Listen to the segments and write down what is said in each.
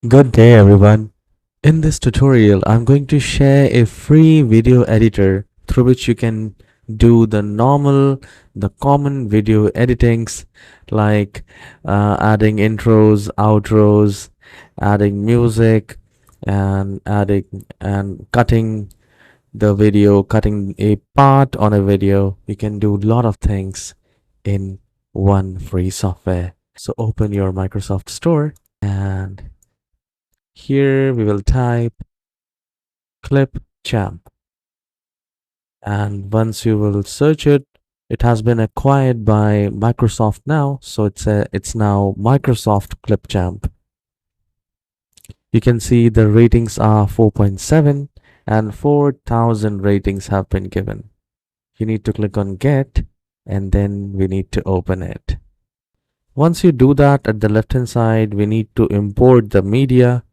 Good day everyone. In this tutorial, I'm going to share a free video editor through which you can do the common video editings like adding intros, outros, adding music, and cutting the video, cutting a part on a video. You can do a lot of things in one free software. So open your Microsoft Store and here we will type ClipChamp, and once you will search it, it has been acquired by Microsoft now, so it's now Microsoft ClipChamp. You can see the ratings are 4.7 and 4,000 ratings have been given. You need to click on Get and then we need to open it. Once you do that, at the left hand side we need to import the media.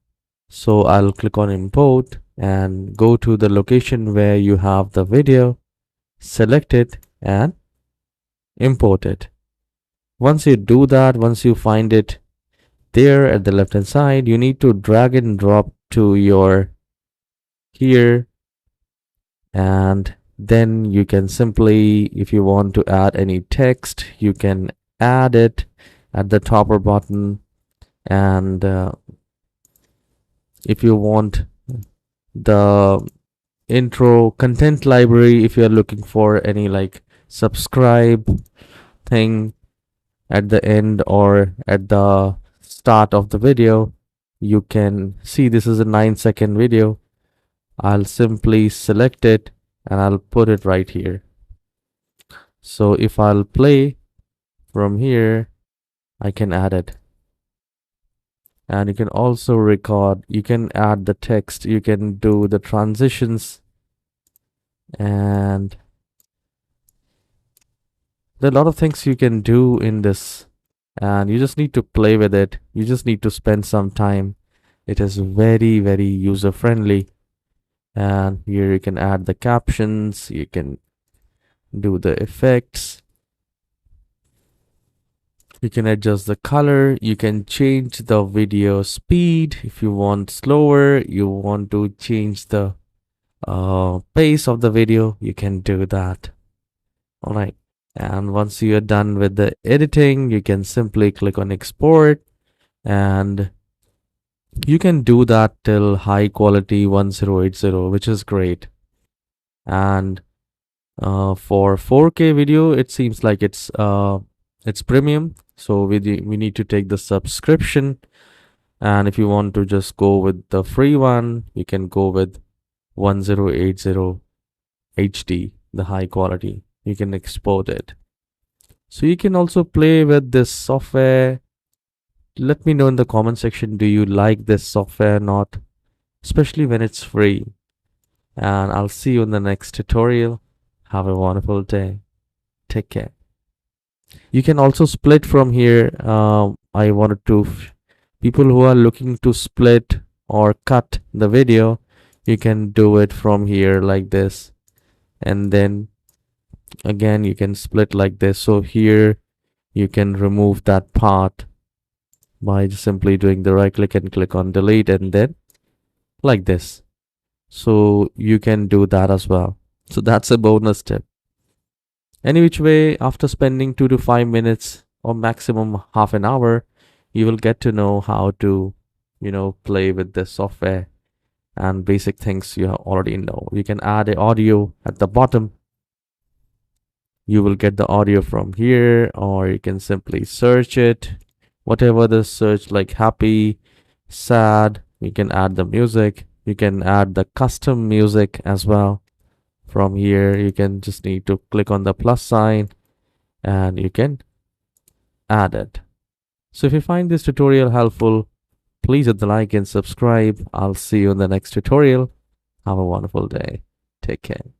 So I'll click on import and go to the location where you have the video, select it and import it. Once you do that, once you find it there at the left hand side, you need to drag and drop to your here, and then you can simply, if you want to add any text, you can add it at the top or bottom. And if you want the intro content library, if you are looking for any like subscribe thing at the end or at the start of the video, you can see this is a 9-second video. I'll simply select it and I'll put it right here. So if I'll play from here, I can add it. And you can also record, you can add the text, you can do the transitions, and there are a lot of things you can do in this, and you just need to play with it. You just need to spend some time. It is very, very user friendly. And here you can add the captions, you can do the effects, you can adjust the color, you can change the video speed if you want slower, you want to change the pace of the video, you can do that. All right, and once you are done with the editing, you can simply click on export, and you can do that till high quality 1080, which is great. And for 4K video, it seems like it's premium, so we need to take the subscription. And if you want to just go with the free one, you can go with 1080 HD, the high quality. You can export it. So you can also play with this software. Let me know in the comment section, do you like this software or not, especially when it's free. And I'll see you in the next tutorial. Have a wonderful day. Take care. You can also split from here. I wanted to people who are looking to split or cut the video, you can do it from here like this, and then again you can split like this. So here you can remove that part by simply doing the right click and click on delete, and then like this. So you can do that as well. So that's a bonus tip. Any which way, after spending 2 to 5 minutes or maximum half an hour, you will get to know how to, play with this software, and basic things you already know. You can add an audio at the bottom. You will get the audio from here, or you can simply search it. Whatever the search, like happy, sad, you can add the music. You can add the custom music as well. From here, you can just need to click on the plus sign and you can add it. So if you find this tutorial helpful, please hit the like and subscribe. I'll see you in the next tutorial. Have a wonderful day. Take care.